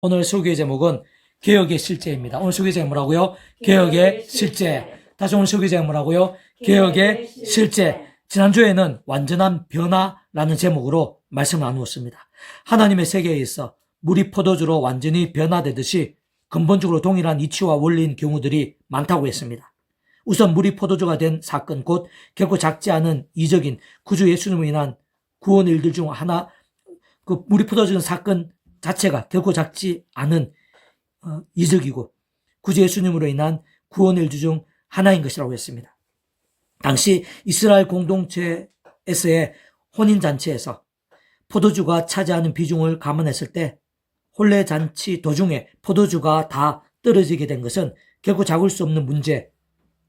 오늘 설교의 제목은 개혁의 실제입니다. 오늘 설교의 제목 뭐라고요? 개혁의 실제. 다시 오늘 설교의 제목 뭐라고요? 개혁의 실제. 지난주에는 완전한 변화라는 제목으로 말씀을 나누었습니다. 하나님의 세계에 있어 물이 포도주로 완전히 변화되듯이 근본적으로 동일한 이치와 원리인 경우들이 많다고 했습니다. 우선 물이 포도주가 된 사건, 곧 결코 작지 않은 이적인 구주 예수님으로 인한 구원 일들 중 하나, 그 물이 포도주는 사건 자체가 결코 작지 않은 이적이고 구주 예수님으로 인한 구원 일주 중 하나인 것이라고 했습니다. 당시 이스라엘 공동체에서의 혼인잔치에서 포도주가 차지하는 비중을 감안했을 때 혼례잔치 도중에 포도주가 다 떨어지게 된 것은 결코 잡을 수 없는 문제,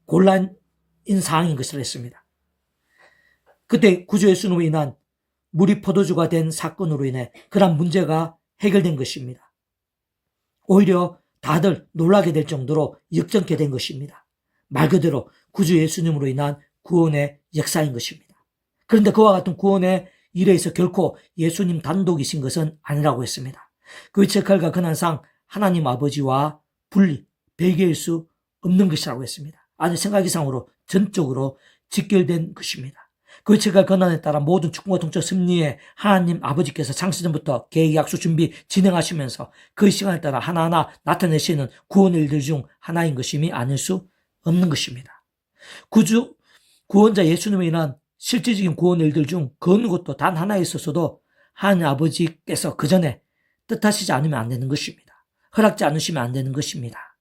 곤란인 사항인 것을 했습니다. 그때 구주 예수님으로 인한 물이 포도주가 된 사건으로 인해 그런 문제가 해결된 것입니다. 오히려 다들 놀라게 될 정도로 역전케 된 것입니다. 말 그대로 구주 예수님으로 인한 구원의 역사인 것입니다. 그런데 그와 같은 구원의 일에 있어 결코 예수님 단독이신 것은 아니라고 했습니다. 그 역할과 근한상 하나님 아버지와 분리, 별개일 수 없는 것이라고 했습니다. 아주 생각 이상으로 전적으로 직결된 것입니다. 그 역할과 권한에 따라 모든 축복과 통치 섭리에 하나님 아버지께서 창세전부터 계획, 약속, 준비 진행하시면서 그 시간에 따라 하나하나 나타내시는 구원의 일들 중 하나인 것임이 아닐 수 없는 것입니다. 구원자 예수님에 인한 실질적인 구원의 일들 중 그 어느 것도 단 하나에 있어서도 하나님 아버지께서 그 전에 뜻하시지 않으면 안 되는 것입니다. 허락지 않으시면 안 되는 것입니다.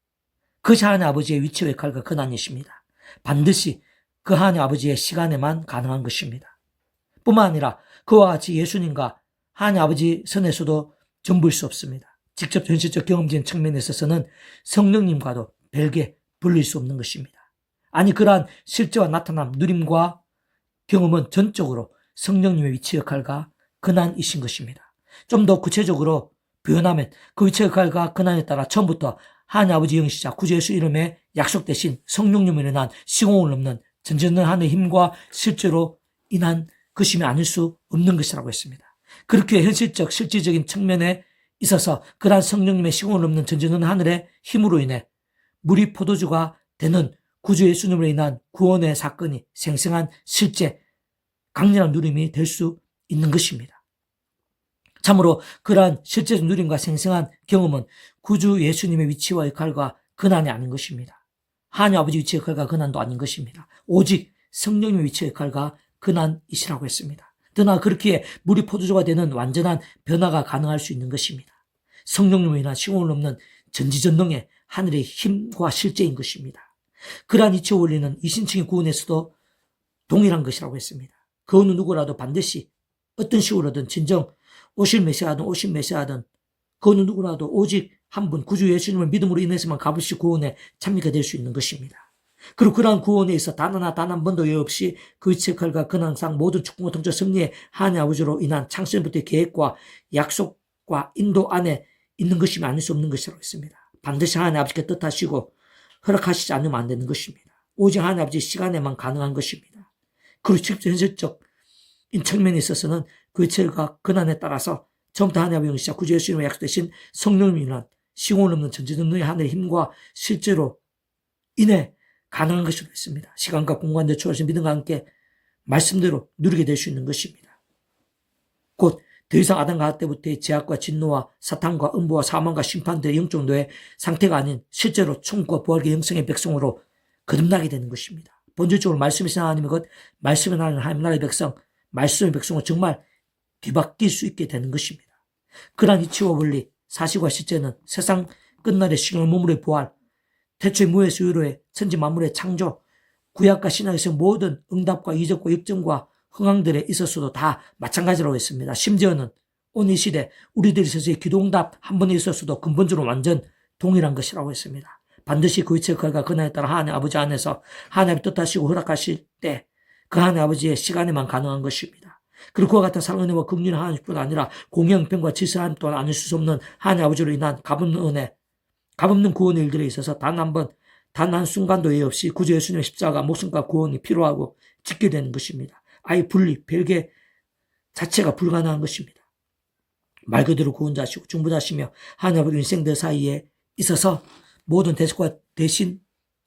그것이 하나님 아버지의 위치와 역할과 권한이십니다. 반드시 그 하나님 아버지의 시간에만 가능한 것입니다. 뿐만 아니라 그와 같이 예수님과 하나님 아버지 선에서도 전부일 수 없습니다. 직접 현실적 경험적인 측면에 있어서는 성령님과도 별개 분리일 수 없는 것입니다. 아니 그러한 실제와 나타남, 누림과 경험은 전적으로 성령님의 위치 역할과 권한이신 것입니다. 좀 더 구체적으로 표현하면 그 위치 역할과 권한에 따라 처음부터 하나님 아버지 영이시자 구주 예수 이름에 약속되신 성령님으로 인한 시공을 넘는 전전한 힘과 실제로 인한 것임이 아닐 수 없는 것이라고 했습니다. 그렇게 현실적 실질적인 측면에 있어서 그러한 성령님의 시공을 넘는 전전한 하늘의 힘으로 인해 물이 포도주가 되는 구주 예수님으로 인한 구원의 사건이 생생한 실제 강렬한 누림이 될 수 있는 것입니다. 참으로 그러한 실제적 누림과 생생한 경험은 구주 예수님의 위치와 역할과 권한이 아닌 것입니다. 하나님 아버지 위치의 역할과 권한도 아닌 것입니다. 오직 성령님의 위치의 역할과 권한이시라고 했습니다. 더나 그렇기에 물이 포도주가 되는 완전한 변화가 가능할 수 있는 것입니다. 성령님으로 인한 시공을 넘는 전지전능의 하늘의 힘과 실제인 것입니다. 그러한 이치 원리는 이신층의 구원에서도 동일한 것이라고 했습니다. 그 어느 누구라도 반드시 어떤 식으로든 진정 오실 메시아든 그 어느 누구라도 오직 한 분 구주 예수님을 믿음으로 인해서만 값없이 구원에 참여가 될 수 있는 것입니다. 그리고 그러한 구원에 있어 단 한 번도 예 없이 그 역할과 근황상 모든 축복과 통치 섭리의 하나님 아버지로 인한 창세전부터의 계획과 약속과 인도 안에 있는 것이면 아닐 수 없는 것이라고 했습니다. 반드시 하나님 아버지께 뜻하시고 허락하시지 않으면 안 되는 것입니다. 오직 하나님 아버지 시간에만 가능한 것입니다. 그리고 직접 현실적인 측면에 있어서는 그 역할과 근한에 따라서 처음부터 하나님 아버지 영이시자 구주 예수님의 약속되신 성령님으로 인한 시공을 넘는 전지전능의 하늘의 힘과 실제로 인해 가능한 것으로 있습니다. 시간과 공간을 초월하신 믿음과 함께 말씀대로 누리게 될 수 있는 것입니다. 곧 더 이상 아담과 하와 때부터의 제약과 진노와 사탄과 음부와 사망과 심판들의 영적 노예 상태가 아닌 실제로 천국과 부활의 영성의 백성으로 거듭나게 되는 것입니다. 본질적으로 말씀이신 하나님의 것, 말씀의 하나님 나라의 백성, 말씀의 백성으로 정말 뒤바뀔 수 있게 되는 것입니다. 그러한 이치와 원리, 사실과 실제는 세상 끝날의 시간을 몸으로의 부활, 태초의 무에서 유로의 천지 만물의 창조, 구약과 신약에서 모든 응답과 이적과 역정과 흥황들에 있어서도 다 마찬가지라고 했습니다. 심지어는 오늘 시대 우리들이 있어서의 기도응답 한 번에 있어서도 근본적으로 완전 동일한 것이라고 했습니다. 반드시 그 위치의 역할과 권한에 따라 하나님 아버지 안에서 하나님의 뜻하시고 허락하실 때 그 하나님 아버지의 시간에만 가능한 것입니다. 그리고 그와 같은 사랑의 은혜와 긍휼의 하나님뿐 아니라 공영평과 질서 하나님 또한 아닐 수 없는 하나님 아버지로 인한 값없는 은혜, 값없는 구원의 일들에 있어서 단 한 순간도 예 없이 구주 예수님의 십자가 목숨과 구원이 필요하고 직결되는 것입니다. 아예 분리, 별개 자체가 불가능한 것입니다. 말 그대로 구원자시고 중보자시며 하나님 아버지 인생들 사이에 있어서 모든 대속과 대신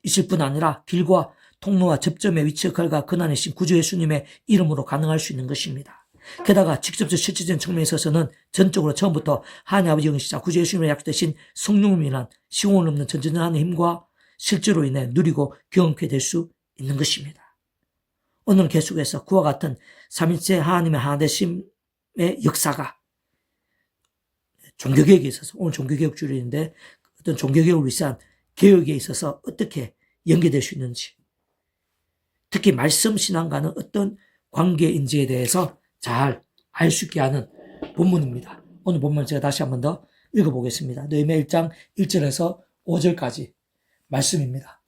있을 뿐 아니라 길과 통로와 접점의 위치 역할과 근한이신 구주 예수님의 이름으로 가능할 수 있는 것입니다. 게다가 직접적 실질적인 측면에 있어서는 전적으로 처음부터 하나님 아버지 영이시자 구주 예수님의 약속되신 성령을 인한 시공을 넘는 전전하는 힘과 실제로 인해 누리고 경험케 될 수 있는 것입니다. 오늘은 계속해서 그와 같은 삼위일체 하나님의 하나되심의 역사가 종교개혁에 있어서, 오늘 종교개혁 주일인데 어떤 종교개혁을 위한 개혁에 있어서 어떻게 연계될 수 있는지, 특히 말씀 신앙과는 어떤 관계인지에 대해서 잘 알 수 있게 하는 본문입니다. 오늘 본문 제가 다시 한 번 더 읽어보겠습니다. 느헤미야 1장 1절에서 5절까지 말씀입니다.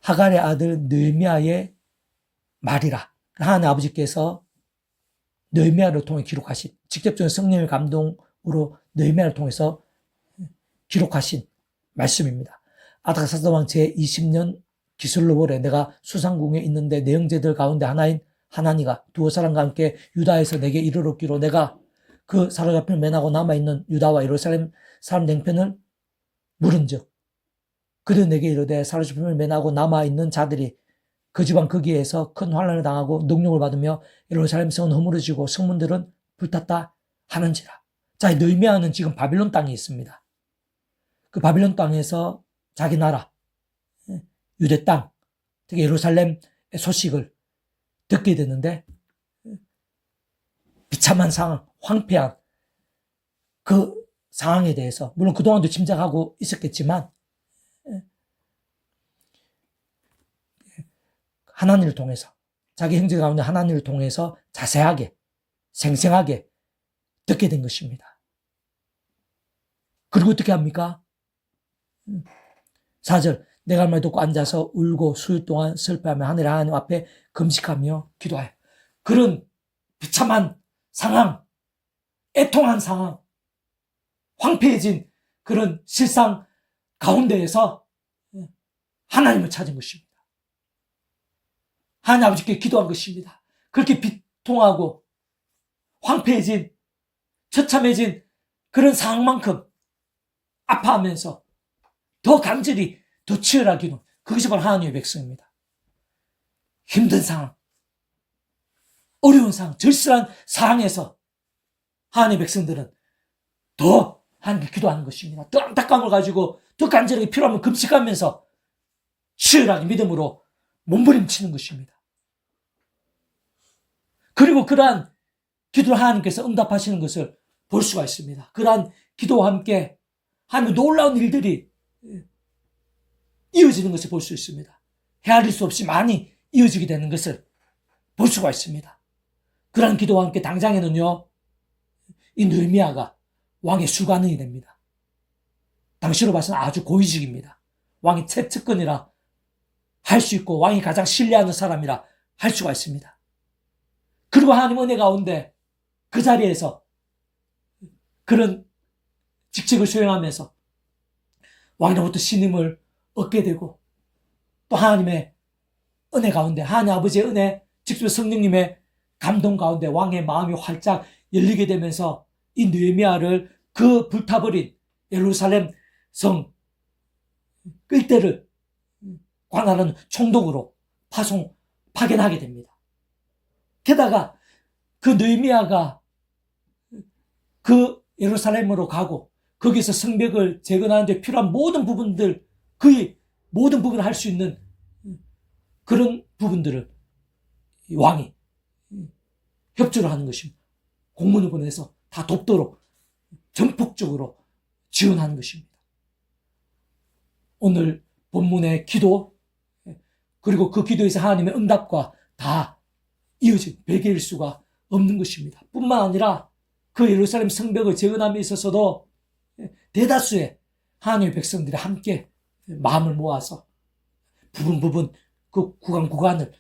하갈의 아들 느헤미야의 말이라. 하나님 아버지께서 느헤미야를 통해 기록하신, 직접적인 성령의 감동으로 느헤미야를 통해서 기록하신 말씀입니다. 아닥사스다 왕 제20년 기슬로월에 내가 수상궁에 있는데 내 형제들 가운데 하나인 하나니가 두어 사람과 함께 유다에서 내게 이르렀기로 내가 그 사로잡힘을 면하고 남아있는 유다와 예루살렘 사람 냉편을 물은즉 그들 내게 이르되 사로잡힘을 면하고 남아있는 자들이 그 지방 거기에서 큰 환난을 당하고 능욕을 받으며 예루살렘 성은 허물어지고 성문들은 불탔다 하는지라. 자, 느헤미야는 지금 바빌론 땅에 있습니다. 그 바빌론 땅에서 자기 나라, 유대 땅, 특히 예루살렘의 소식을 듣게 됐는데 비참한 상황, 황폐한 그 상황에 대해서 물론 그동안도 짐작하고 있었겠지만 하나님을 통해서, 자기 형제 가운데 하나님을 통해서 자세하게 생생하게 듣게 된 것입니다. 그리고 어떻게 합니까? 4절 내가 말 듣고 앉아서 울고 수일 동안 슬퍼하며 하늘 하나님 앞에 금식하며 기도하여. 그런 비참한 상황, 애통한 상황, 황폐해진 그런 실상 가운데에서 하나님을 찾은 것입니다. 하나님 아버지께 기도한 것입니다. 그렇게 비통하고 황폐해진, 처참해진 그런 상황만큼 아파하면서 더 간절히, 더 치열하게 기도. 그것이 바로 하나님의 백성입니다. 힘든 상황, 어려운 상황, 절실한 상황에서 하나님의 백성들은 더 하나님께 기도하는 것입니다. 더 안타까움을 가지고 더 간절하게 필요하면 금식하면서 치열하게 믿음으로 몸부림치는 것입니다. 그리고 그러한 기도를 하나님께서 응답하시는 것을 볼 수가 있습니다. 그러한 기도와 함께 하나님의 놀라운 일들이 이어지는 것을 볼 수 있습니다. 헤아릴 수 없이 많이 이어지게 되는 것을 볼 수가 있습니다. 그러한 기도와 함께 당장에는요, 이 느헤미야가 왕의 수관원이 됩니다. 당시로 봐서는 아주 고위직입니다. 왕의 최측근이라 할 수 있고 왕이 가장 신뢰하는 사람이라 할 수가 있습니다. 그리고 하나님 은혜 가운데 그 자리에서 그런 직책을 수행하면서 왕으로부터 신임을 얻게 되고 또 하나님의 은혜 가운데, 하나님 아버지의 은혜, 직접 성령님의 감동 가운데 왕의 마음이 활짝 열리게 되면서 이 느헤미야를 그 불타버린 예루살렘 성 끌대를 관할하는 총독으로 파견하게 됩니다. 게다가 그 느헤미야가 그 예루살렘으로 가고 거기서 성벽을 재건하는 데 필요한 모든 부분들, 거의 모든 부분을 할 수 있는 그런 부분들을 왕이 협조를 하는 것입니다. 공문을 보내서 다 돕도록 전폭적으로 지원하는 것입니다. 오늘 본문의 기도, 그리고 그 기도에서 하나님의 응답과 다 이어진 별개일 수가 없는 것입니다. 뿐만 아니라 그 예루살렘 성벽을 재건함에 있어서도 대다수의 하나님의 백성들이 함께 마음을 모아서 부분 그 구간을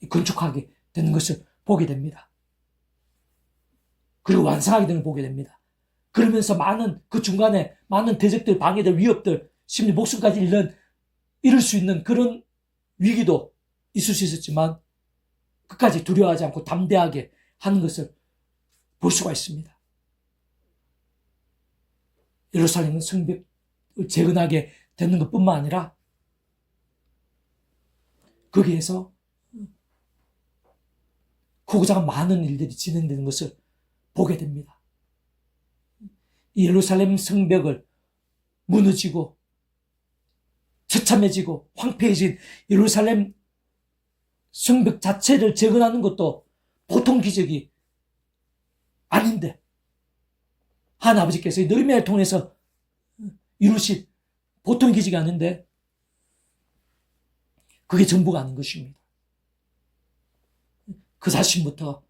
건축하게 되는 것을 보게 됩니다. 그리고 완성하게 되는 걸 보게 됩니다. 그러면서 그 중간에 많은 대적들, 방해들, 위협들, 심지어 목숨까지 잃을 수 있는 그런 위기도 있을 수 있었지만 끝까지 두려워하지 않고 담대하게 하는 것을 볼 수가 있습니다. 예루살렘 성벽을 재건하게 되는 것뿐만 아니라 거기에서 크고 작은 많은 일들이 진행되는 것을 보게 됩니다. 예루살렘 성벽을 무너지고 처참해지고 황폐해진 예루살렘 성벽 자체를 재건하는 것도 보통 기적이 아닌데 하나님 아버지께서 느헤미야를 통해서 이루신 보통 기적이 아닌데 그게 전부가 아닌 것입니다. 그 자신부터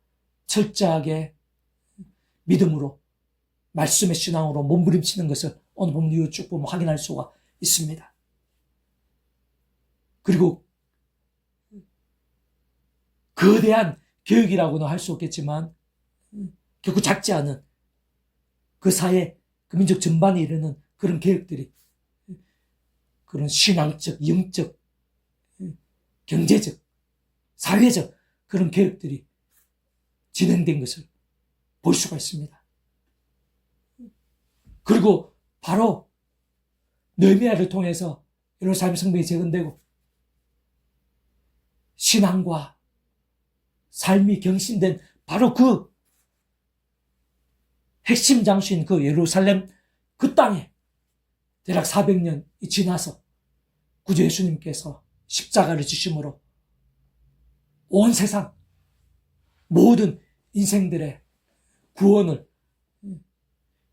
철저하게 믿음으로 말씀의 신앙으로 몸부림치는 것을 오늘 본문 이후 쭉 보면 확인할 수가 있습니다. 그리고 거대한 계획이라고는 할 수 없겠지만 결코 작지 않은 그 사회, 그 민족 전반에 이르는 그런 계획들이 그런 신앙적, 영적, 경제적, 사회적 그런 계획들이 진행된 것을 볼 수가 있습니다. 그리고 바로 느헤미야를 통해서 예루살렘 성벽이 재건되고 신앙과 삶이 경신된 바로 그 핵심 장소인 그 예루살렘 그 땅에 대략 400년이 지나서 구주 예수님께서 십자가를 지심으로 온 세상 모든 인생들의 구원을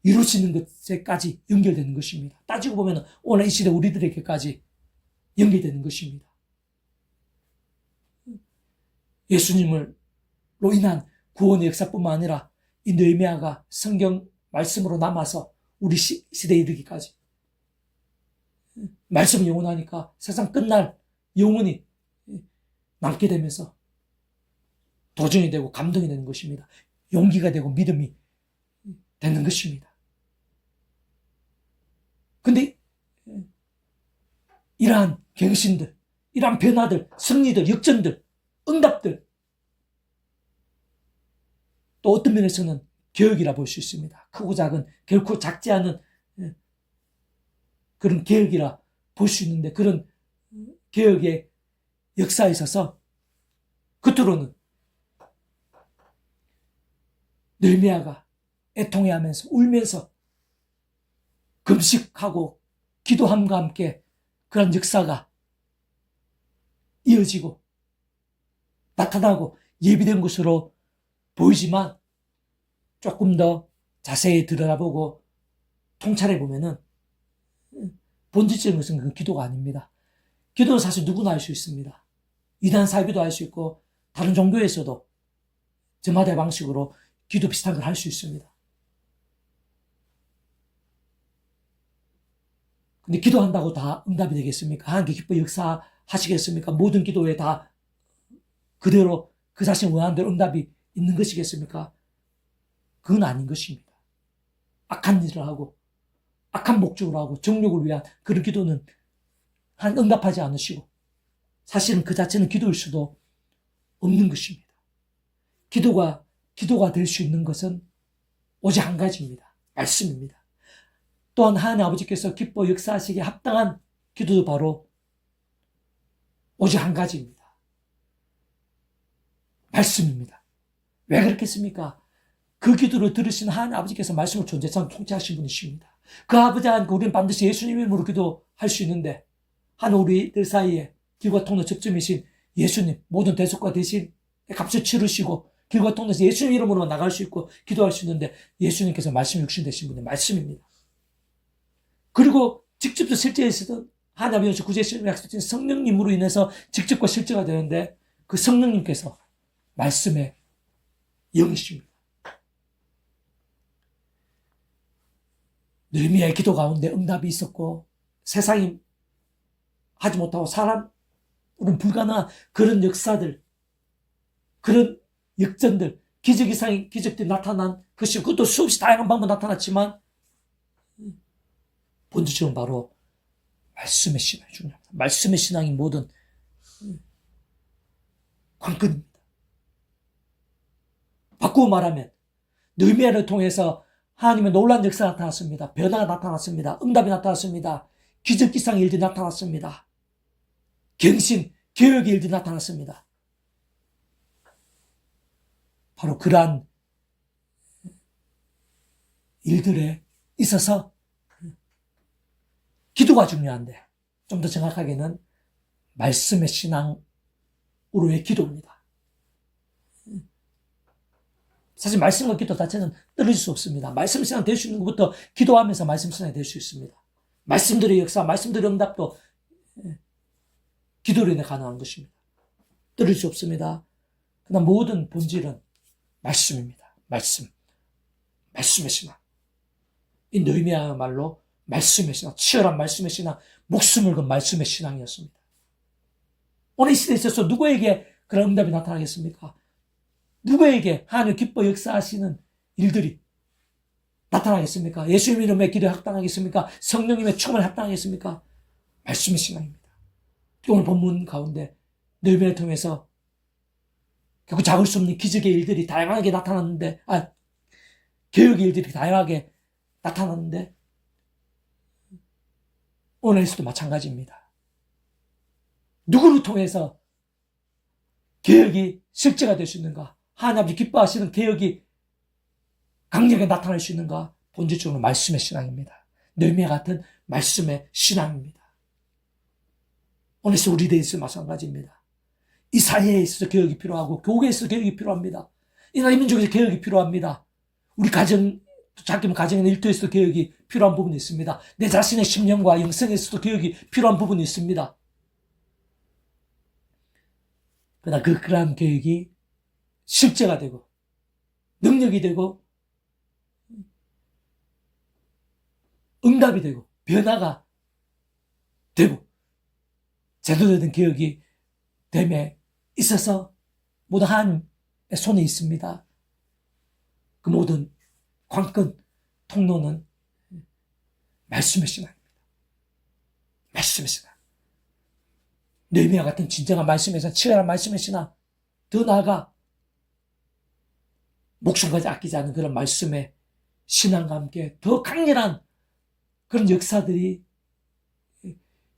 이루시는 것에까지 연결되는 것입니다. 따지고 보면 오늘 이 시대 우리들에게까지 연결되는 것입니다. 예수님으로 인한 구원의 역사뿐만 아니라 이 느헤미야가 성경 말씀으로 남아서 우리 시대에 이르기까지 말씀이 영원하니까 세상 끝날 영원히 남게 되면서 도전이 되고 감동이 되는 것입니다. 용기가 되고 믿음이 되는 것입니다. 근데 이러한 갱신들, 이러한 변화들, 승리들, 역전들, 응답들 또 어떤 면에서는 개혁이라 볼 수 있습니다. 크고 작은 결코 작지 않은 그런 개혁이라 볼 수 있는데 그런 개혁의 역사에 있어서 겉으로는 느헤미야가 애통해하면서 울면서 금식하고 기도함과 함께 그런 역사가 이어지고 나타나고 예비된 것으로 보이지만 조금 더 자세히 들여다보고 통찰해보면은 본질적인 것은 그 기도가 아닙니다. 기도는 사실 누구나 할 수 있습니다. 이단 사기도 할 수 있고 다른 종교에서도 저마다의 방식으로 기도 비슷한 걸 할 수 있습니다. 근데 기도한다고 다 응답이 되겠습니까? 하나님께 기뻐 역사하시겠습니까? 모든 기도에 다 그대로 그 자신 원하는 대로 응답이 있는 것이겠습니까? 그건 아닌 것입니다. 악한 일을 하고 악한 목적으로 하고 정욕을 위한 그런 기도는 하나님 응답하지 않으시고 사실은 그 자체는 기도일 수도 없는 것입니다. 기도가 될 수 있는 것은 오직 한 가지입니다. 말씀입니다. 또한 하나님 아버지께서 기뻐 역사하시기에 합당한 기도도 바로 오직 한 가지입니다. 말씀입니다. 왜 그렇겠습니까? 그 기도를 들으신 하나님 아버지께서 말씀을 존재상 통치하신 분이십니다. 그 아버지 하나님께 우리는 반드시 예수님 이름으로 기도할 수 있는데 하나님 우리들 사이에 길과 통로 접점이신 예수님 모든 대속과 대신 값을 치르시고 길과 통로에서 예수님 이름으로 나갈 수 있고 기도할 수 있는데 예수님께서 말씀 육신 되신 분의 말씀입니다. 그리고 직접도 실제에서도 하나님 아버지 구제하신 약속하신 성령님으로 인해서 직접과 실제가 되는데 그 성령님께서 말씀의 영이십니다. 느헤미야의 기도 가운데 응답이 있었고 세상이 하지 못하고 사람으로는 불가능한 그런 역사들, 그런 역전들, 기적 이상의 기적들이 나타난 것이 그것도 수없이 다양한 방법으로 나타났지만 본질적으로 바로 말씀의 신앙이 중요합니다. 말씀의 신앙이 모든 관건입니다. 바꾸어 말하면 느헤미야를 통해서 하나님의 놀라운 역사가 나타났습니다. 변화가 나타났습니다. 응답이 나타났습니다. 기적기상의 일들이 나타났습니다. 경신, 개혁의 일들이 나타났습니다. 바로 그러한 일들에 있어서 기도가 중요한데, 좀 더 정확하게는 말씀의 신앙으로의 기도입니다. 사실 말씀과 기도 자체는 떨어질 수 없습니다. 말씀 신앙 될 수 있는 것부터 기도하면서 말씀 신앙이 될 수 있습니다. 말씀들의 역사, 말씀들의 응답도 기도로 인해 가능한 것입니다. 떨어질 수 없습니다. 그러나 모든 본질은 말씀입니다. 말씀의 신앙. 이 느헤미야야말로 말씀의 신앙, 치열한 말씀의 신앙, 목숨을 건 말씀의 신앙이었습니다. 오늘 이 시대에 있어서 누구에게 그런 응답이 나타나겠습니까? 누구에게 하나님 기뻐 역사하시는 일들이 나타나겠습니까? 예수님 이름의 기도에 합당하겠습니까? 성령님의 충만에 합당하겠습니까? 말씀의 신앙입니다. 오늘 본문 가운데 느헤미야를 통해서 결국 잡을 수 없는 기적의 일들이 다양하게 나타났는데, 개혁의 일들이 다양하게 나타났는데, 오늘에서도 마찬가지입니다. 누구를 통해서 개혁이 실제가 될 수 있는가? 하나님 아버지 기뻐하시는 개혁이 강력하게 나타날 수 있는가? 본질적으로 말씀의 신앙입니다. 느헤미야 같은 말씀의 신앙입니다. 오늘서 우리 대해서 마찬가지입니다. 이 사회에 있어서 개혁이 필요하고, 교회에 있어서 개혁이 필요합니다. 이 나라 민족에서 개혁이 필요합니다. 우리 가정, 자기는 가정의 일터에서도 개혁이 필요한 부분이 있습니다. 내 자신의 심령과 영성에서도 개혁이 필요한 부분이 있습니다. 그러나 그러한 개혁이 실제가 되고, 능력이 되고, 응답이 되고, 변화가 되고, 제대로 된 개혁이 됨에 있어서 모두 하나님의 손에 있습니다. 그 모든 관건, 통로는 말씀의 신앙입니다. 말씀의 신앙. 느헤미야 같은 진정한 말씀의 신앙, 치열한 말씀의 신앙, 더 나아가 목숨까지 아끼지 않은 그런 말씀의 신앙과 함께 더 강렬한 그런 역사들이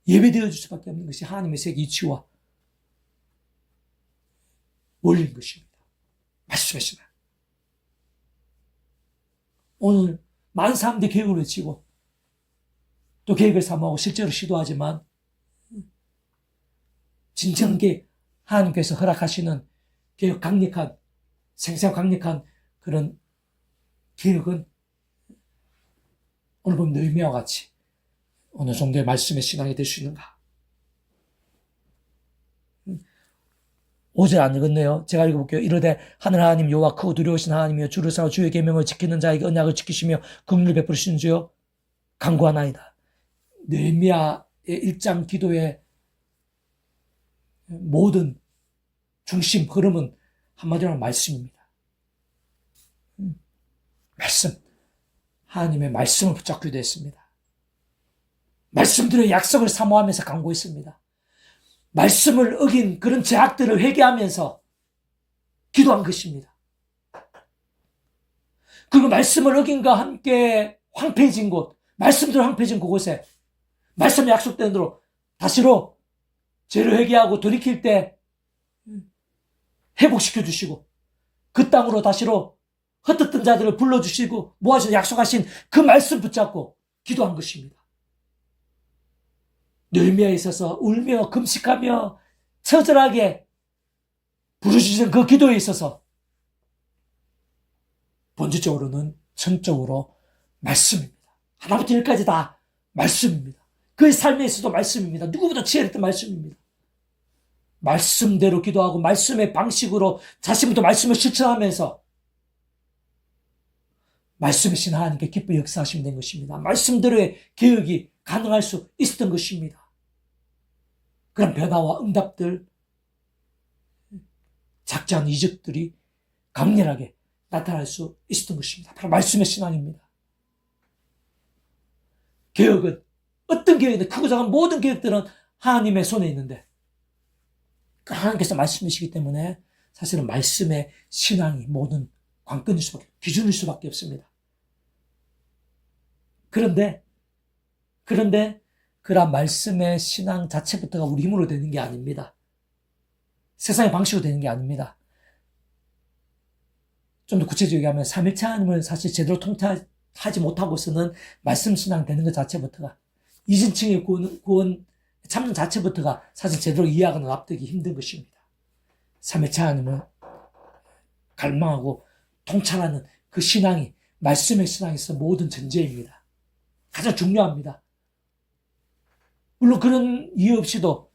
예배되어질 수밖에 없는 것이 하나님의 세계 이치와 원리인 것입니다. 말씀의 신앙. 오늘 많은 사람들이 계획을 외치고 또 계획을 사모하고 실제로 시도하지만 진정하게 하나님께서 허락하시는 개혁 강력한, 생생 강력한 그런 개혁은 오늘 보면 느헤미야와 같이 어느 정도의 말씀의 신앙이 될 수 있는가? 5절 안 읽었네요. 제가 읽어볼게요. 이르되 하늘 하나님 여호와 크고 두려우신 하나님이여 주를 사고 주의 계명을 지키는 자에게 언약을 지키시며 긍휼을 베푸시는 주여 간구하나이다. 느헤미야의 1장 기도의 모든 중심 흐름은 한마디로 말씀입니다. 말씀. 하나님의 말씀을 붙잡게 되었습니다. 말씀들의 약속을 사모하면서 간구했습니다. 말씀을 어긴 그런 죄악들을 회개하면서 기도한 것입니다. 그리고 말씀을 어긴과 함께 황폐해진 곳, 말씀대로 황폐해진 그곳에 말씀의 약속된 대로 다시로 죄를 회개하고 돌이킬 때 회복시켜 주시고 그 땅으로 다시로 흩어졌던 자들을 불러주시고 모아서 약속하신 그 말씀 붙잡고 기도한 것입니다. 느헤미야에 있어서 울며 금식하며 처절하게 부르짖은 그 기도에 있어서 본질적으로는 전적으로 말씀입니다. 하나부터 열까지 다 말씀입니다. 그의 삶에 있어도 말씀입니다. 누구보다 치열했던 말씀입니다. 말씀대로 기도하고 말씀의 방식으로 자신부터 말씀을 실천하면서 말씀이신 하나님께 기뻐 역사하시면 된 것입니다. 말씀대로의 개혁이 가능할 수 있었던 것입니다. 그런 변화와 응답들, 작지 않은 이적들이 강렬하게 나타날 수 있었던 것입니다. 바로 말씀의 신앙입니다. 개혁은 어떤 개혁이든 크고 작은 모든 개혁들은 하나님의 손에 있는데 하나님께서 말씀이시기 때문에 사실은 말씀의 신앙이 모든 관건일 수밖에, 기준일 수밖에 없습니다. 그런데 그런 말씀의 신앙 자체부터가 우리 힘으로 되는 게 아닙니다. 세상의 방식으로 되는 게 아닙니다. 좀 더 구체적으로 하면 삼일체 하나님을 사실 제대로 통찰하지 못하고서는 말씀 신앙 되는 것 자체부터가 이진층의 구원 참는 자체부터가 사실 제대로 이해하거나 납득이 힘든 것입니다. 삼일체 하나님을 갈망하고 통찰하는 그 신앙이 말씀의 신앙에서 모든 전제입니다. 가장 중요합니다. 물론 그런 이유 없이도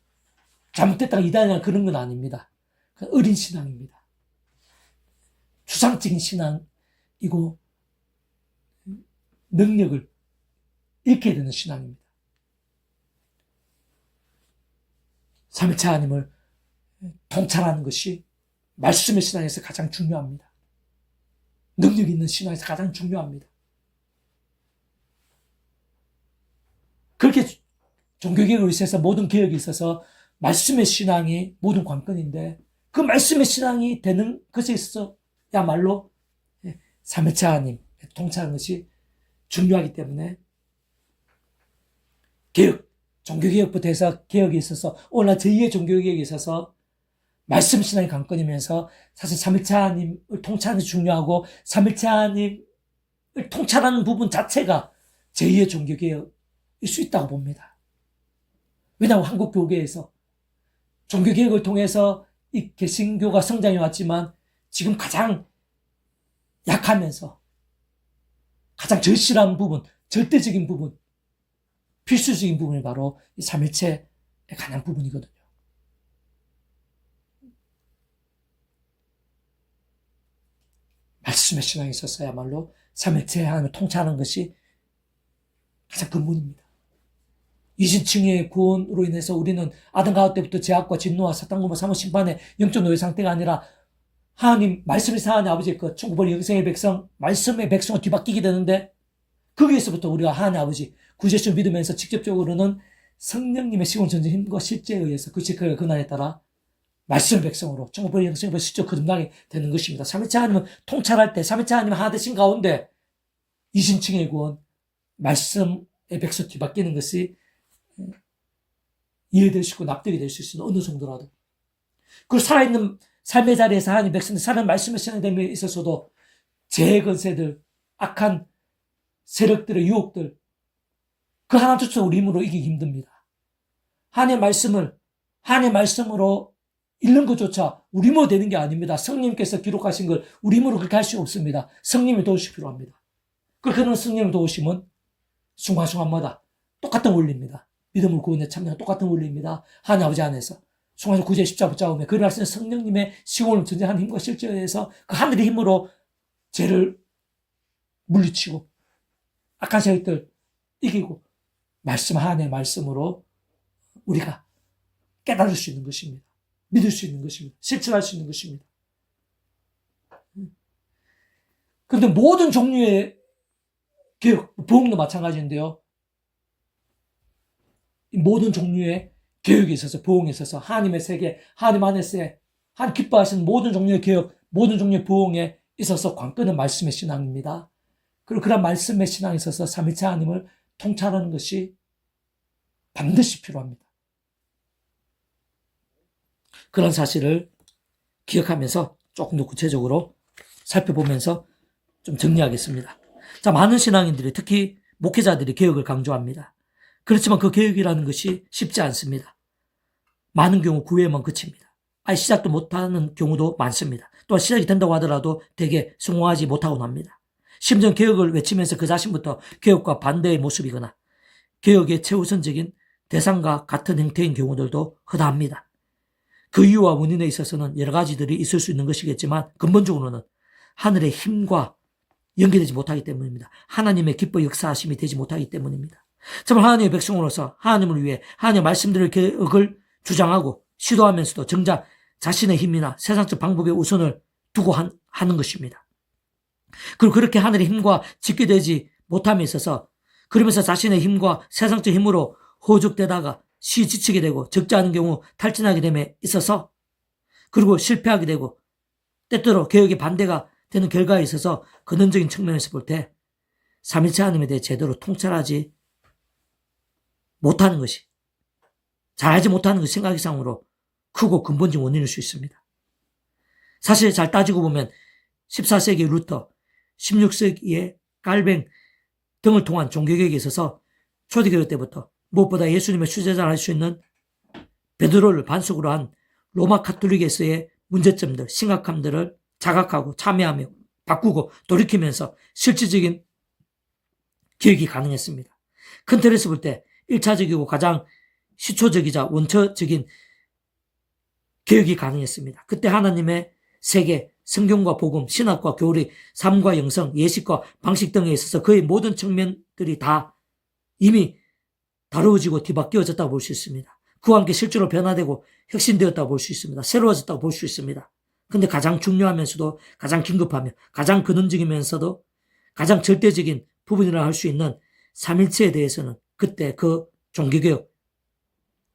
잘못됐다가 이단이나 그런 건 아닙니다. 어린 신앙입니다. 추상적인 신앙이고 능력을 잃게 되는 신앙입니다. 삼위일체 하나님을 통찰하는 것이 말씀의 신앙에서 가장 중요합니다. 능력 있는 신앙에서 가장 중요합니다. 그렇게 종교개혁을 위해서 모든 개혁이 있어서 말씀의 신앙이 모든 관건인데 그 말씀의 신앙이 되는 것에 있어야말로 삼위일체 하나님 통찰하는 것이 중요하기 때문에 개혁, 종교개혁부터 해서 개혁에 있어서 오늘날 제2의 종교개혁에 있어서 말씀 신앙이 관건이면서 사실 삼위일체 하나님을 통찰하는 것이 중요하고 삼위일체 하나님을 통찰하는 부분 자체가 제2의 종교개혁일 수 있다고 봅니다. 왜냐하면 한국 교계에서 종교개혁을 통해서 이 개신교가 성장해 왔지만 지금 가장 약하면서 가장 절실한 부분, 절대적인 부분, 필수적인 부분이 바로 이 삼위일체에 관한 부분이거든요. 말씀의 신앙에 있어서야말로 삼위일체 하나님을 통찰하는 것이 가장 근본입니다. 이신층의 구원으로 인해서 우리는 아담 가옥 때부터 죄악과 진노와 사탄과 사무 심판의 영적 노예 상태가 아니라 하나님 말씀이 사하는 아버지의 것 천국벌 영생의 백성 말씀의 백성을 뒤바뀌게 되는데 거기에서부터 우리가 하나님 아버지 구제를 믿으면서 직접적으로는 성령님의 시공 전진 힘과 실제에 의해서 그 직업의 근한에 따라 말씀의 백성으로 천국벌 영생의 백성 직접 거듭나게 되는 것입니다. 삼위일체 하나님은 통찰할 때 삼위일체 하나님 하나 되신 가운데 이신층의 구원 말씀의 백성 뒤바뀌는 것이 이해될 수 있고 납득이 될 수 있는 어느 정도라도 그리고 살아있는 삶의 자리에서 하나님 백성들 살아있는 말씀의 신앙됨에 있어서도 재건세들 악한 세력들의 유혹들 그 하나조차 우리 힘으로 이기기 힘듭니다. 하나님의 말씀으로 읽는 것조차 우리 힘으로 되는 게 아닙니다. 성령님께서 기록하신 걸 우리 힘으로 그렇게 할 수 없습니다. 성령님의 도우심이 필요합니다. 그런 성령의 도우심은 순간순간마다 똑같은 원리입니다. 믿음을 구원에 참여하는 똑같은 원리입니다. 하나님 아버지 안에서 순간순간 구제 십자가 붙잡으며 그를 하시는 성령님의 시공을 전쟁하는 힘과 실제에 의해서 그 하늘의 힘으로 죄를 물리치고 악한 세력들 이기고 말씀 하나님의 말씀으로 우리가 깨달을 수 있는 것입니다. 믿을 수 있는 것입니다. 실천할 수 있는 것입니다. 그런데 모든 종류의 개혁, 부흥도 마찬가지인데요. 모든 종류의 개혁에 있어서 부흥에 있어서 하나님의 세계, 하나님 안에서의 하나님 기뻐하시는 모든 종류의 개혁, 모든 종류의 부흥에 있어서 관건은 말씀의 신앙입니다. 그리고 그런 말씀의 신앙에 있어서 삼위일체 하나님을 통찰하는 것이 반드시 필요합니다. 그런 사실을 기억하면서 조금 더 구체적으로 살펴보면서 좀 정리하겠습니다. 자, 많은 신앙인들이 특히 목회자들이 개혁을 강조합니다. 그렇지만 그 개혁이라는 것이 쉽지 않습니다. 많은 경우 구애만 그칩니다. 아예 시작도 못하는 경우도 많습니다. 또한 시작이 된다고 하더라도 대개 성공하지 못하곤 합니다. 심지어 개혁을 외치면서 그 자신부터 개혁과 반대의 모습이거나 개혁의 최우선적인 대상과 같은 형태인 경우들도 허다합니다. 그 이유와 원인에 있어서는 여러 가지들이 있을 수 있는 것이겠지만 근본적으로는 하늘의 힘과 연결되지 못하기 때문입니다. 하나님의 기뻐 역사하심이 되지 못하기 때문입니다. 정말 하나님의 백성으로서 하나님을 위해 하나님의 말씀들의 개혁을 주장하고 시도하면서도 정작 자신의 힘이나 세상적 방법에 우선을 두고 하는 것입니다. 그리고 그렇게 하늘의 힘과 직결되지 못함에 있어서 그러면서 자신의 힘과 세상적 힘으로 호적되다가 지치게 되고 적지 않은 경우 탈진하게 됨에 있어서 그리고 실패하게 되고 때때로 개혁의 반대가 되는 결과에 있어서 근원적인 측면에서 볼 때 삼일체 하나님에 대해 제대로 통찰하지 못하는 것이, 잘 알지 못하는 것이 생각 이상으로 크고 근본적인 원인일 수 있습니다. 사실 잘 따지고 보면 14세기 루터, 16세기의 칼뱅 등을 통한 종교개혁에 있어서 초대교회 때부터 무엇보다 예수님의 수제자를 할 수 있는 베드로를 반석으로 한 로마 카톨릭에서의 문제점들, 심각함들을 자각하고 참여하며 바꾸고 돌이키면서 실질적인 개혁이 가능했습니다. 큰 틀에서 볼 때 1차적이고 가장 시초적이자 원초적인 개혁이 가능했습니다. 그때 하나님의 세계, 성경과 복음, 신학과 교리, 삶과 영성, 예식과 방식 등에 있어서 거의 모든 측면들이 다 이미 다루어지고 뒤바뀌어졌다고 볼 수 있습니다. 그와 함께 실제로 변화되고 혁신되었다고 볼 수 있습니다. 새로워졌다고 볼 수 있습니다. 근데 가장 중요하면서도 가장 긴급하며 가장 근원적이면서도 가장 절대적인 부분이라 할 수 있는 삼일체에 대해서는 그때 그 종교개혁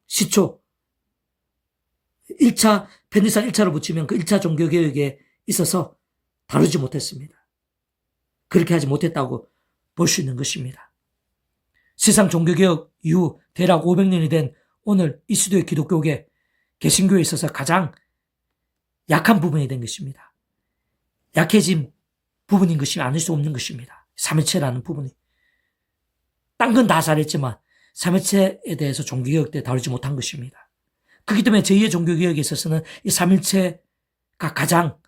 시초 1차 펜디산 1차로 붙이면 그 1차 종교개혁에 있어서 다루지 못했습니다. 그렇게 하지 못했다고 볼 수 있는 것입니다. 세상 종교개혁 이후 대략 500년이 된 오늘 이 시대의 기독교계, 개신교에 있어서 가장 약한 부분이 된 것입니다. 약해진 부분인 것이 아닐 수 없는 것입니다. 삼일체라는 부분이. 딴 건 다 잘했지만 삼일체에 대해서 종교개혁 때 다루지 못한 것입니다. 그렇기 때문에 제2의 종교개혁에 있어서는 이 삼일체가 가장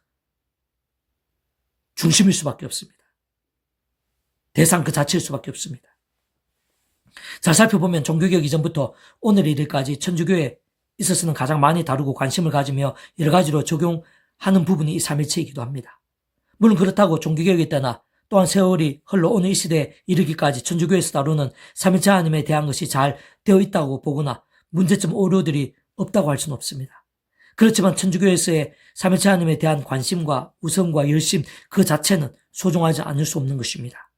중심일 수밖에 없습니다. 대상 그 자체일 수밖에 없습니다. 잘 살펴보면 종교개혁 이전부터 오늘 이르기까지 천주교에 있어서는 가장 많이 다루고 관심을 가지며 여러 가지로 적용하는 부분이 이 삼일체이기도 합니다. 물론 그렇다고 종교개혁에 따라 또한 세월이 흘러 오늘 이 시대에 이르기까지 천주교에서 다루는 삼일체 하나님에 대한 것이 잘 되어 있다고 보거나 문제점 오류들이 없다고 할 수는 없습니다. 그렇지만 천주교에서의 삼일체 하나님에 대한 관심과 우성과 열심 그 자체는 소중하지 않을 수 없는 것입니다.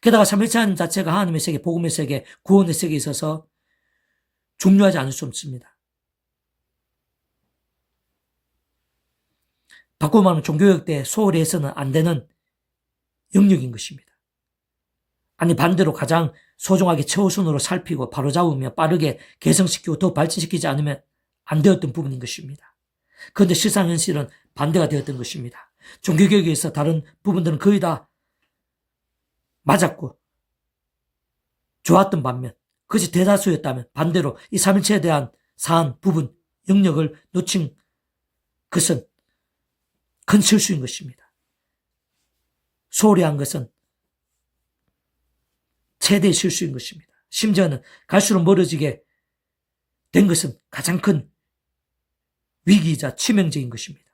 게다가 삼일체 하나님 자체가 하나님의 세계, 복음의 세계, 구원의 세계에 있어서 중요하지 않을 수 없습니다. 바꾸고 말하면 종교개혁 때 소홀히 해서는 안 되는 영역인 것입니다. 아니 반대로 가장 소중하게 최우선으로 살피고 바로잡으며 빠르게 개성시키고 더 발전시키지 않으면 안 되었던 부분인 것입니다. 그런데 실상 현실은 반대가 되었던 것입니다. 종교개혁에서 다른 부분들은 거의 다 맞았고 좋았던 반면 그것이 대다수였다면 반대로 이 삼일체에 대한 사안, 부분, 영역을 놓친 것은 큰 실수인 것입니다. 소홀히 한 것은 최대의 실수인 것입니다. 심지어는 갈수록 멀어지게 된 것은 가장 큰 위기이자 치명적인 것입니다.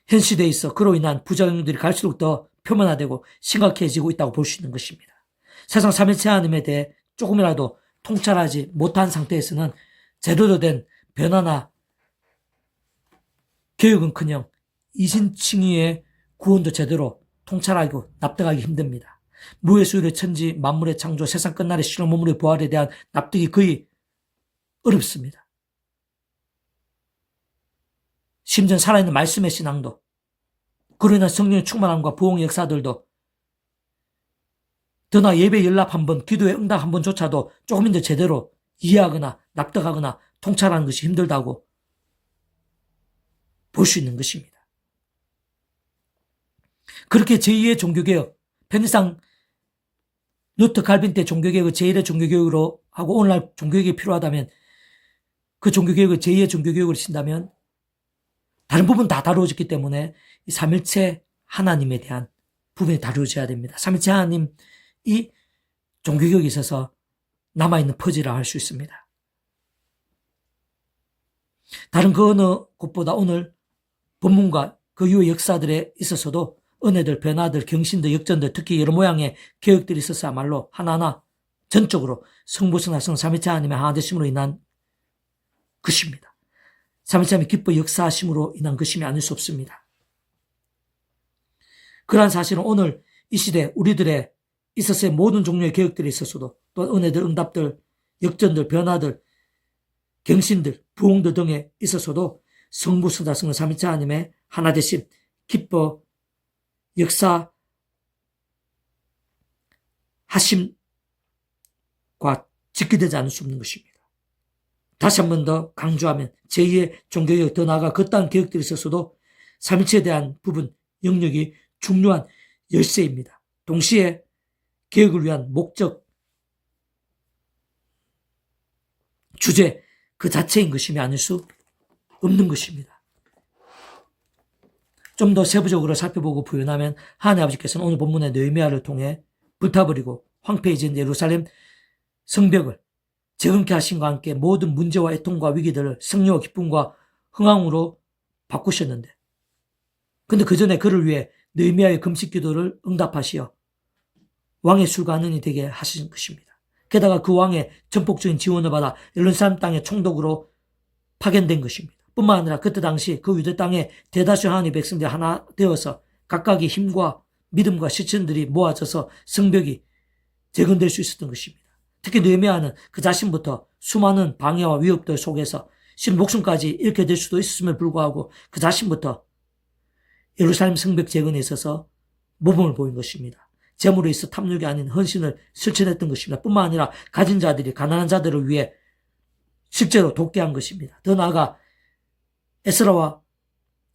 현 시대에 있어 그로 인한 부작용들이 갈수록 더 표면화되고 심각해지고 있다고 볼 수 있는 것입니다. 세상 삼일체 하나님에 대해 조금이라도 통찰하지 못한 상태에서는 제대로 된 변화나 교육은커녕 이신칭의의 구원도 제대로 통찰하고 납득하기 힘듭니다. 무의 수일의 천지, 만물의 창조, 세상 끝날의 실험 몸물의 부활에 대한 납득이 거의 어렵습니다. 심지어 살아있는 말씀의 신앙도 그로 인한 성령의 충만함과 부흥의 역사들도 더나 예배 연락 한 번, 기도의 응답 한 번조차도 조금인데 제대로 이해하거나 납득하거나 통찰하는 것이 힘들다고 볼 수 있는 것입니다. 그렇게 제2의 종교개혁, 편의상 루터 칼빈 때 종교개혁을 제1의 종교개혁으로 하고 오늘날 종교개혁이 필요하다면 그 종교개혁을 제2의 종교개혁으로 친다면 다른 부분 다 다루어졌기 때문에 이 삼일체 하나님에 대한 부분이 다루어져야 됩니다. 삼일체 하나님이 종교개혁에 있어서 남아있는 퍼즐이라 할 수 있습니다. 다른 그 어느 곳보다 오늘 본문과 그 이후의 역사들에 있어서도 은혜들, 변화들, 경신들, 역전들, 특히 여러 모양의 개혁들이 있어서야말로 하나하나 전적으로 성부성하성 삼위체 하나님의 하나되심으로 인한 것입니다. 삼위체 하나님의 기뻐 역사하심으로 인한 것임이 아닐 수 없습니다. 그러한 사실은 오늘 이 시대 우리들의 있어서의 모든 종류의 개혁들이 있어서도 또 은혜들, 응답들, 역전들, 변화들, 경신들, 부흥들 등에 있어서도 성부, 성자, 성령, 삼위체 하나님의 하나되심, 기뻐 역사 하심과 직결되지 않을 수 없는 것입니다. 다시 한 번 더 강조하면 제2의 종교개혁, 더 나아가 그떠한 개혁들이 있어서도 삼일체에 대한 부분, 영역이 중요한 열쇠입니다. 동시에 개혁을 위한 목적, 주제 그 자체인 것임이 아닐 수 없는 것입니다. 좀 더 세부적으로 살펴보고 부연하면 하나님 아버지께서는 오늘 본문의 느헤미야를 통해 불타버리고 황폐해진 예루살렘 성벽을 재건케 하신과 함께 모든 문제와 애통과 위기들을 승리와 기쁨과 흥황으로 바꾸셨는데, 근데 그 전에 그를 위해 느헤미야의 금식 기도를 응답하시어 왕의 술관원이 되게 하신 것입니다. 게다가 그 왕의 전폭적인 지원을 받아 예루살렘 땅의 총독으로 파견된 것입니다. 뿐만 아니라 그때 당시 그 유대 땅의 대다수 하나님의 백성들이 하나 되어서 각각의 힘과 믿음과 실천들이 모아져서 성벽이 재건될 수 있었던 것입니다. 특히 느헤미야는 그 자신부터 수많은 방해와 위협들 속에서 신 목숨까지 잃게 될 수도 있었음을 불구하고 그 자신부터 예루살렘 성벽 재건에 있어서 모범을 보인 것입니다. 재물에 있어 탐욕이 아닌 헌신을 실천했던 것입니다. 뿐만 아니라 가진 자들이 가난한 자들을 위해 실제로 돕게 한 것입니다. 더 나아가 에스라와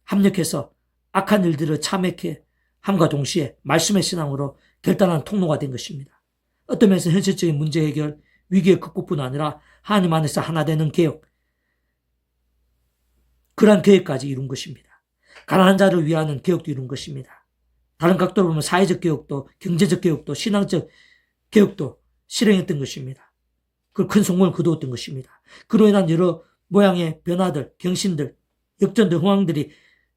합력해서 악한 일들을 참회케 함과 동시에 말씀의 신앙으로 결단한 통로가 된 것입니다. 어떤 면에서 현실적인 문제 해결, 위기의 극복뿐 아니라 하나님 안에서 하나 되는 개혁, 그러한 계획까지 이룬 것입니다. 가난한 자를 위하는 개혁도 이룬 것입니다. 다른 각도로 보면 사회적 개혁도, 경제적 개혁도, 신앙적 개혁도 실행했던 것입니다. 그 큰 성공을 거두었던 것입니다. 그로 인한 여러 모양의 변화들, 경신들, 역전들, 흥황들이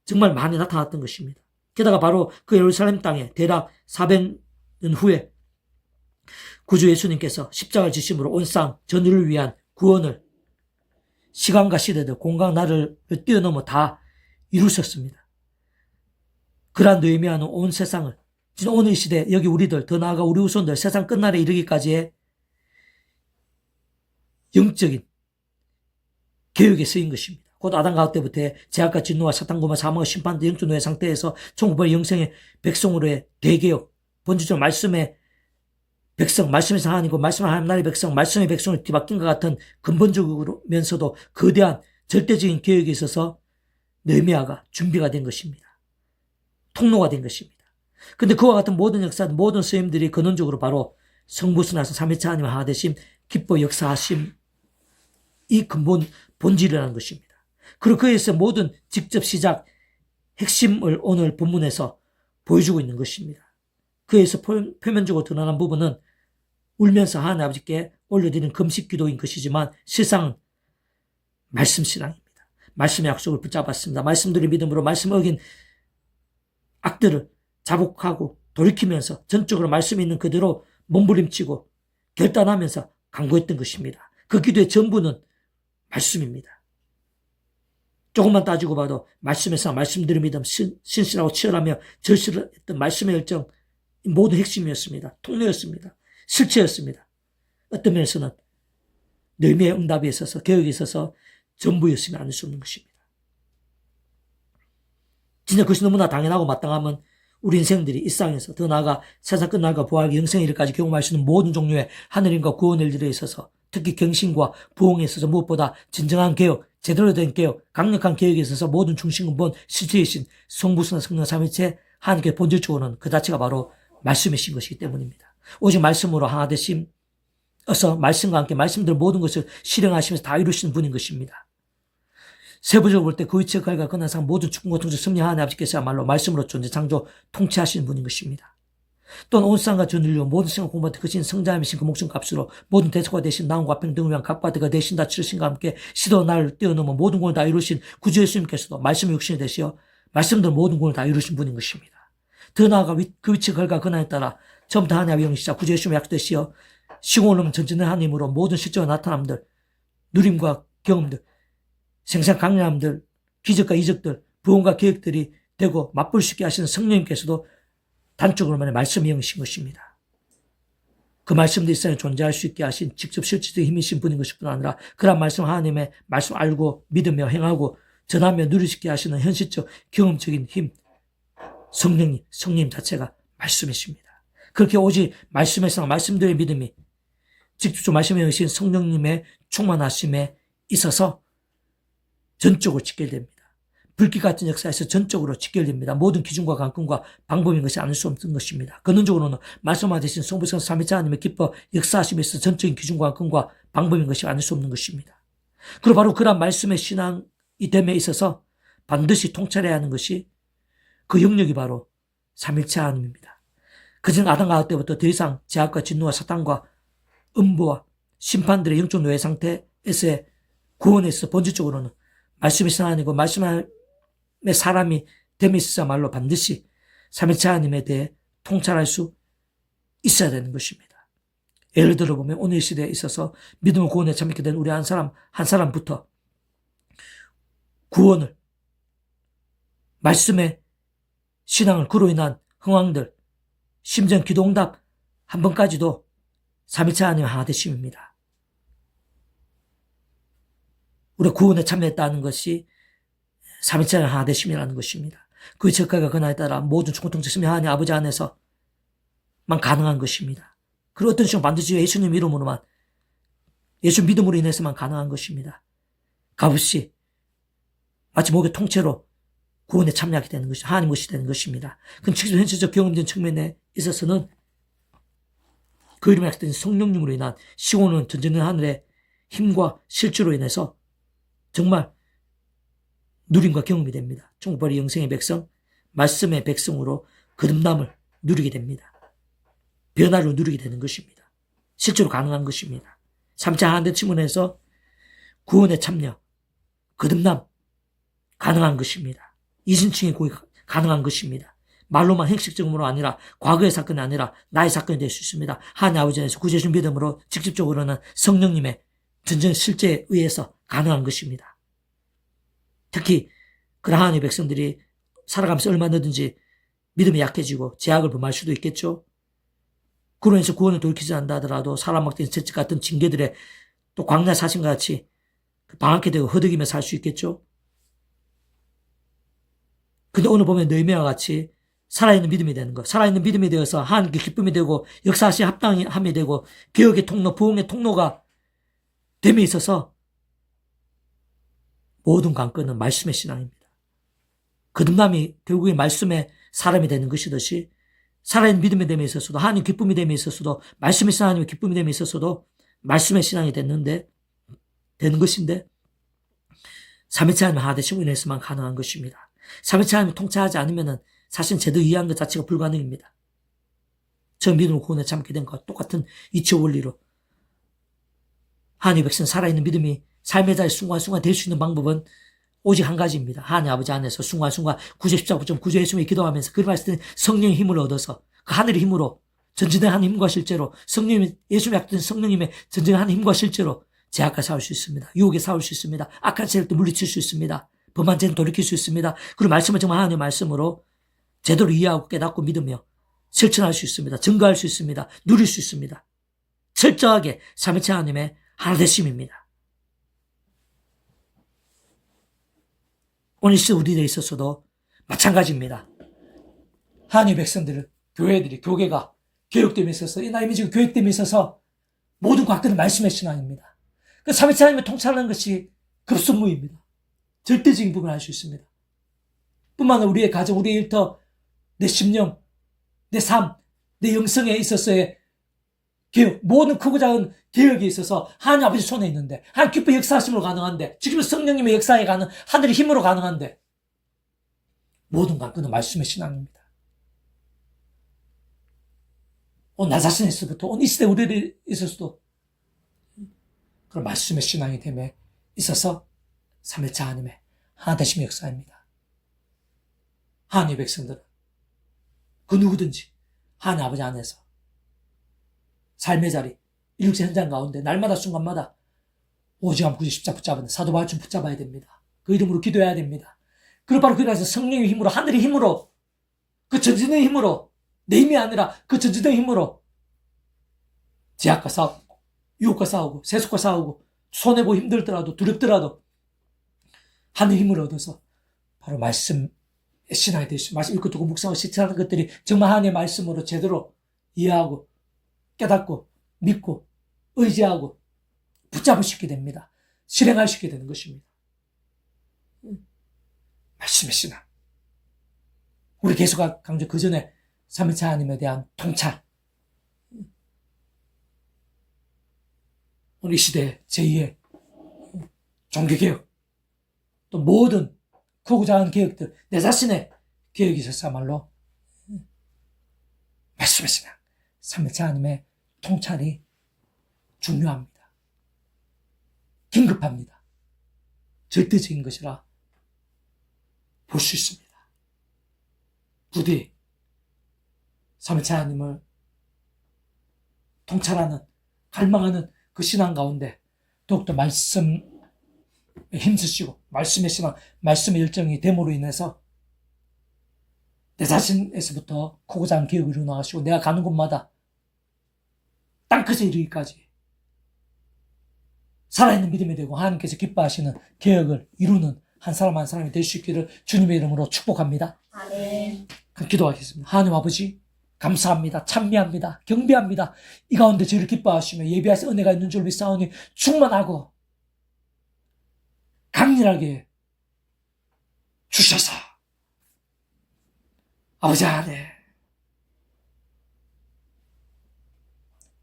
정말 많이 나타났던 것입니다. 게다가 바로 그 예루살렘 땅에 대략 400년 후에 구주 예수님께서 십자가를 지심으로 온 쌍 전율을 위한 구원을 시간과 시대들, 공간 나를 뛰어넘어 다 이루셨습니다. 그러한 느헤미야는 온 세상을, 지금 오늘 이 시대, 여기 우리들, 더 나아가 우리 후손들, 세상 끝날에 이르기까지의 영적인 개혁에 쓰인 것입니다. 곧 아담과 때부터의 제약과 진노와 사탄과 사망과 심판도 영적 노예 상태에서 총구벌 영생의 백성으로의 대개혁, 본질적으로 말씀의 백성, 말씀의 하나님이고 말씀의 하나님 나라의 백성, 말씀의 백성을 뒤바뀐 것 같은 근본적으로면서도 거대한 절대적인 개혁에 있어서 느헤미야가 준비가 된 것입니다. 통로가 된 것입니다. 근데 그와 같은 모든 역사, 모든 스님들이 근원적으로 바로 성부순하신 삼위체 하나님의 하나 되심, 기뻐 역사하심, 이 근본 본질이라는 것입니다. 그리고 그에서 모든 직접 시작, 핵심을 오늘 본문에서 보여주고 있는 것입니다. 그에서 표면적으로 드러나는 부분은 울면서 하나님 아버지께 올려드리는 금식 기도인 것이지만 실상은 말씀 신앙입니다. 말씀의 약속을 붙잡았습니다. 말씀들의 믿음으로 말씀 어긴 악들을 자복하고 돌이키면서 전적으로 말씀이 있는 그대로 몸부림치고 결단하면서 강구했던 것입니다. 그 기도의 전부는 말씀입니다. 조금만 따지고 봐도 말씀에서 말씀들의 믿음, 신실하고 치열하며 절실했던 말씀의 열정, 모든 핵심이었습니다. 통로였습니다. 실체였습니다. 어떤 면에서는 느헤미야의 응답에 있어서, 개혁에 있어서 전부였으면 안 수 없는 것입니다. 진짜 그것이 너무나 당연하고 마땅하면 우리 인생들이 일상에서 더 나아가 세상 끝날과 부활과 영생의 일까지 경험할 수 있는 모든 종류의 하늘인과 구원의 일들에 있어서 특히 경신과 부흥에 있어서 무엇보다 진정한 개혁, 제대로 된 개혁, 강력한 개혁에 있어서 모든 중심근본 실체이신 성부순한 성령 삼위체 하나님께 본질적으로는 그 자체가 바로 말씀이신 것이기 때문입니다. 오직 말씀으로 하나 되심어서 말씀과 함께 말씀들 모든 것을 실행하시면서 다 이루시는 분인 것입니다. 세부적으로 볼 때 그 위치에 갈가 근한상 모든 축복과 통치 승리 하나님 아버지께서야말로 말씀으로 존재 창조 통치하시는 분인 것입니다. 또한 온 세상과 전인류 모든 생각 공부할 때 그신 성자이신 그 목숨 값으로 모든 대처가 되신 나음과 평등을 위한 각과 그가 대신 다 치르신과 함께 시도 나를 뛰어넘어 모든 공을 다 이루신 구주 예수님께서도 말씀의 육신이 되시어 말씀들 모든 공을 다 이루신 분인 것입니다. 더 나아가 그 위치에 갈가 근한에 따라 처음부터 하나님의 영이시자 구주 예수님의 약속되시어 시공을 전진의 하나님으로 모든 실제와 나타남들, 누림과 경험들, 생생 강림함들, 기적과 이적들, 부흥과 계획들이 되고 맛볼 수 있게 하시는 성령님께서도 단적으로만의 말씀이 영이신 것입니다. 그 말씀도 일상에 존재할 수 있게 하신 직접 실질적인 힘이신 분인 것일 뿐 아니라 그런 말씀 하나님의 말씀 알고 믿으며 행하고 전하며 누릴 수 있게 하시는 현실적 경험적인 힘, 성령님 자체가 말씀이십니다. 그렇게 오직 말씀에서 말씀대로의 믿음이 직접 말씀에 의신 성령님의 충만하심에 있어서 전적으로 직결됩니다. 불길 같은 역사에서 전적으로 직결됩니다. 모든 기준과 관건과 방법인 것이 아닐 수 없는 것입니다. 근원적으로는 말씀하신 성부성 삼위체 하나님의 기뻐 역사하심에서 전적인 기준과 관건과 방법인 것이 아닐 수 없는 것입니다. 그리고 바로 그런 말씀의 신앙이 됨에 있어서 반드시 통찰해야 하는 것이 그 영역이 바로 삼위체 하나님입니다. 그전 아담과 하와 때부터 더 이상 죄악과 진노와 사탄과 음보와 심판들의 영적 노예 상태에서의 구원에서 본질적으로는 말씀이 하나님이고 말씀의 사람이 됨에 있어야말로 반드시 삼위체 하나님에 대해 통찰할 수 있어야 되는 것입니다. 예를 들어 보면 오늘 시대에 있어서 믿음의 구원에 참여하게 된 우리 한 사람부터 구원을, 말씀의 신앙을 그로 인한 흥황들, 심지어 기도응답 한 번까지도 삼위체 하나님 하나 되심입니다. 우리가 구원에 참여했다는 것이 삼위체 하나님 하나 되심이라는 것입니다. 그 적과가 그날에 따라 모든 총통적 심의 하나님 아버지 안에서만 가능한 것입니다. 그리고 어떤 식으로 반드시 예수님 이름으로만, 예수 믿음으로 인해서만 가능한 것입니다. 값없이 마치 목의 통째로 구원에 참여하게 되는 것이 하나님 것이 되는 것입니다. 그럼 현실적 경험된 측면에 있어서는 그 이름에 약된 성령님으로 인한 시온은 전쟁의 하늘의 힘과 실주로 인해서 정말 누림과 경험이 됩니다. 천국발이 영생의 백성, 말씀의 백성으로 거듭남을 누리게 됩니다. 변화를 누리게 되는 것입니다. 실제로 가능한 것입니다. 삼체 하나된 측면에서 구원에 참여, 거듭남 가능한 것입니다. 이신층의 고백 가능한 것입니다. 말로만 형식적으로 아니라 과거의 사건이 아니라 나의 사건이 될 수 있습니다. 하나님 아버지 안에서 구제주신 믿음으로 직접적으로는 성령님의 전쟁 실제에 의해서 가능한 것입니다. 특히 그러한 하나님의 백성들이 살아가면서 얼마든지 믿음이 약해지고 죄악을 범할 수도 있겠죠. 그로 인해서 구원을 돌이키지 않는다 하더라도 사람 막된 채찍 같은 징계들에 또 광야 사심과 같이 방황케 되고 허덕이며 살 수 있겠죠. 근데 오늘 보면 느헤미야와 같이 살아있는 믿음이 되는 것, 살아있는 믿음이 되어서 하나님께 기쁨이 되고 역사시 합당함이 되고 개혁의 통로, 부흥의 통로가 됨에 있어서 모든 관건은 말씀의 신앙입니다. 거듭남이 결국에 말씀의 사람이 되는 것이듯이 살아있는 믿음의 됨에 있어서도 하나님 기쁨이 됨에 있어서도 말씀의 신앙이 기쁨이 됨에 있어서도 말씀의 신앙이 되는 것인데 삼위체 하나님 하나 되심으로 인해서만 가능한 것입니다. 삼위체 하나님을 통찰하지 않으면 사실 제대로 이해한 것 자체가 불가능입니다. 저 믿음으로 구원에 참게 된 것과 똑같은 이치 원리로 하나님의 백성 살아있는 믿음이 삶의 자리 순간순간 될 수 있는 방법은 오직 한 가지입니다. 하나님 아버지 안에서 순간순간 구제 십자가 구제 예수님이 기도하면서 그 말씀 성령의 힘을 얻어서 그 하늘의 힘으로 전진된 하나님 힘과 실제로 성령님의 예수님의 약된 성령님의 전진된 하나님 힘과 실제로 죄악과 싸울 수 있습니다. 유혹에 싸울 수 있습니다. 악한 세력도 물리칠 수 있습니다. 범한 죄는 돌이킬 수 있습니다. 그리고 말씀을 정말 하나님의 말씀으로 제대로 이해하고 깨닫고 믿으며 실천할 수 있습니다. 증거할 수 있습니다. 누릴 수 있습니다. 철저하게 삼위체 하나님의 하나되심입니다. 오늘 시대 우리들에 있어서도 마찬가지입니다. 하나님의 백성들을, 교회들이, 교계가 교육됨에 있어서, 이 나의 미지고 교육됨에 있어서 모든 과학들은 말씀의 신앙입니다. 그 삼위체 하나님을 통찰하는 것이 급선무입니다. 절대적인 부분을 알 수 있습니다. 뿐만 아니라 우리의 가정, 우리의 일터, 내 심령, 내 삶, 내 영성에 있어서의 개혁, 모든 크고 작은 개혁에 있어서 하나님 아버지 손에 있는데, 하나님 기쁜 역사하심으로 가능한데, 지금 성령님의 역사에 가는 하늘의 힘으로 가능한데, 모든 관건은 말씀의 신앙입니다. 오늘 나 자신에서부터, 오늘 이 시대 우리에 있어서도 그런 말씀의 신앙이 됨에 있어서 삼위체 하나님의 하나되심의 역사입니다. 하나님의 백성들은 그 누구든지 하나님 아버지 안에서 삶의 자리, 일육체 현장 가운데 날마다 순간마다 오직함 구제 십자가 붙잡는 사도 바울처럼 붙잡아야 됩니다. 그 이름으로 기도해야 됩니다. 그리고 바로 그래서 성령의 힘으로, 하늘의 힘으로, 그 전진의 힘으로, 내 힘이 아니라 그 전진의 힘으로 죄악과 싸우고, 유혹과 싸우고, 세속과 싸우고, 손해보고 힘들더라도, 두렵더라도 하늘의 힘을 얻어서 바로 말씀의 신앙이 될 수, 말씀 읽고 듣고 묵상하고 실천하는 것들이 정말 하나님의 말씀으로 제대로 이해하고 깨닫고 믿고 의지하고 붙잡을 수 있게 됩니다. 실행할 수 있게 되는 것입니다. 말씀의 신앙. 우리 계속 강조 그 전에 삼위일체 하나님에 대한 통찰. 우리 시대 제2의 종교개혁, 또 모든 크고자 하는 개혁들, 내 자신의 개혁이 있었야말로 말씀의 신앙, 삼위일체 하나님의 통찰이 중요합니다. 긴급합니다. 절대적인 것이라 볼 수 있습니다. 부디 삼위일체 하나님을 통찰하는, 갈망하는 그 신앙 가운데 더욱더 말씀에 힘쓰시고 말씀의 신앙, 말씀의 열정이 됨으로 인해서 내 자신에서부터 크고자 하는 개혁을 이루어나가시고 내가 가는 곳마다 땅끝에 이르기까지 살아있는 믿음이 되고 하나님께서 기뻐하시는 개혁을 이루는 한 사람 한 사람이 될 수 있기를 주님의 이름으로 축복합니다. 아멘. 그럼 기도하겠습니다. 하나님 아버지 감사합니다. 찬미합니다. 경배합니다. 이 가운데 저를 기뻐하시며 예비하신 은혜가 있는 줄 믿사오니 충만하고 강렬하게 주셔서 아버지 안에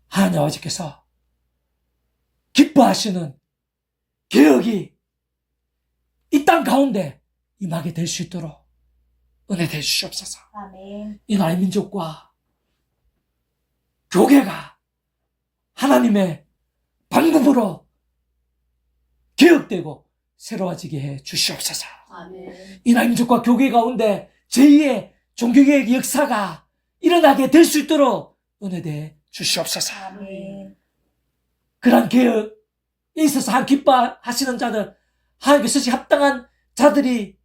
하나님 아버지께서 기뻐하시는 개혁이 이 땅 가운데 임하게 될 수 있도록 은혜 되시옵소서. 아멘. 이 나라의 민족과 교회가 하나님의 방법으로 개혁되고 새로워지게 해 주시옵소서. 아멘. 이 나라의 민족과 교회 가운데 제2의 종교개혁의 역사가 일어나게 될 수 있도록 은혜 되 주시옵소서. 아멘. 그러한 개혁에 있어서 한 기뻐하시는 자들, 하나님께서 합당한 자들이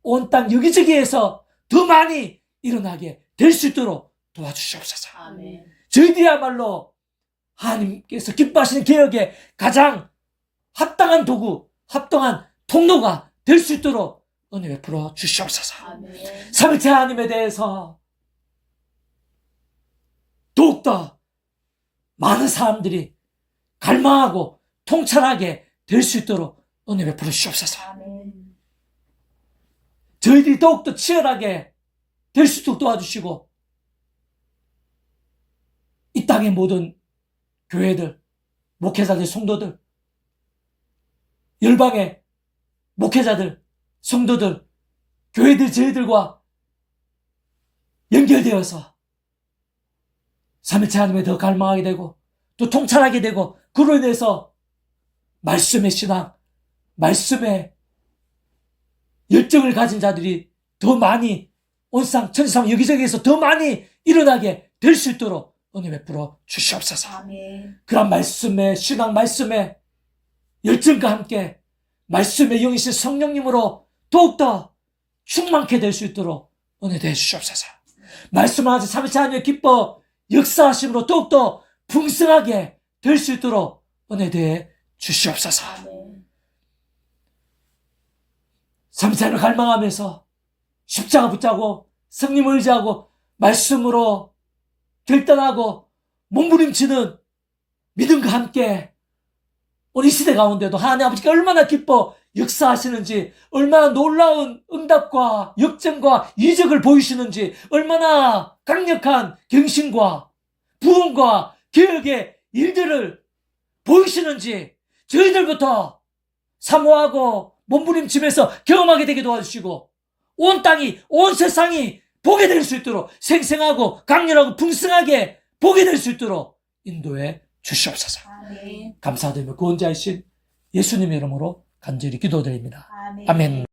온 땅 여기저기에서 더 많이 일어나게 될 수 있도록 도와주시옵소서. 아멘. 저희들이야말로 하나님께서 기뻐하시는 개혁에 가장 합당한 도구, 합당한 통로가 될 수 있도록 은혜 베풀어 주시옵소서. 아멘. 삼위일체 하나님에 대해서 더욱더 많은 사람들이 갈망하고 통찰하게 될 수 있도록 은혜 베풀어 주시옵소서. 아멘. 저희들이 더욱더 치열하게 될 수 있도록 도와주시고 이 땅의 모든 교회들, 목회자들, 성도들, 열방의 목회자들, 성도들, 교회들, 저희들과 연결되어서 삼위일체 하나님에 더 갈망하게 되고 또 통찰하게 되고 그로 인해서 말씀의 신앙, 말씀의 열정을 가진 자들이 더 많이 온상, 천지상 여기저기에서 더 많이 일어나게 될 수 있도록 은혜 베풀어 주시옵소서. 아멘. 그런 말씀의 신앙, 말씀의 열정과 함께 말씀의 영이신 성령님으로 더욱더 충만케 될 수 있도록 은혜 되 주시옵소서. 말씀하신 삼위일체 하나님의 기뻐 역사하심으로 더욱더 풍성하게 될 수 있도록 은혜 되 주시옵소서. 아멘. 삼위일체 하나님을 갈망하면서 십자가 붙잡고 성령을 의지하고 말씀으로 결단하고 몸부림치는 믿음과 함께 우리 시대 가운데도 하나님 아버지가 얼마나 기뻐 역사하시는지, 얼마나 놀라운 응답과 역전과 이적을 보이시는지, 얼마나 강력한 경신과 부흥과 개혁의 일들을 보이시는지 저희들부터 사모하고 몸부림치면서 경험하게 되게 도와주시고 온 땅이, 온 세상이 보게 될 수 있도록 생생하고 강렬하고 풍성하게 보게 될 수 있도록 인도해 주시옵소서. 아멘. 감사드리며 구원자이신 예수님의 이름으로 간절히 기도드립니다. 아멘. 아멘.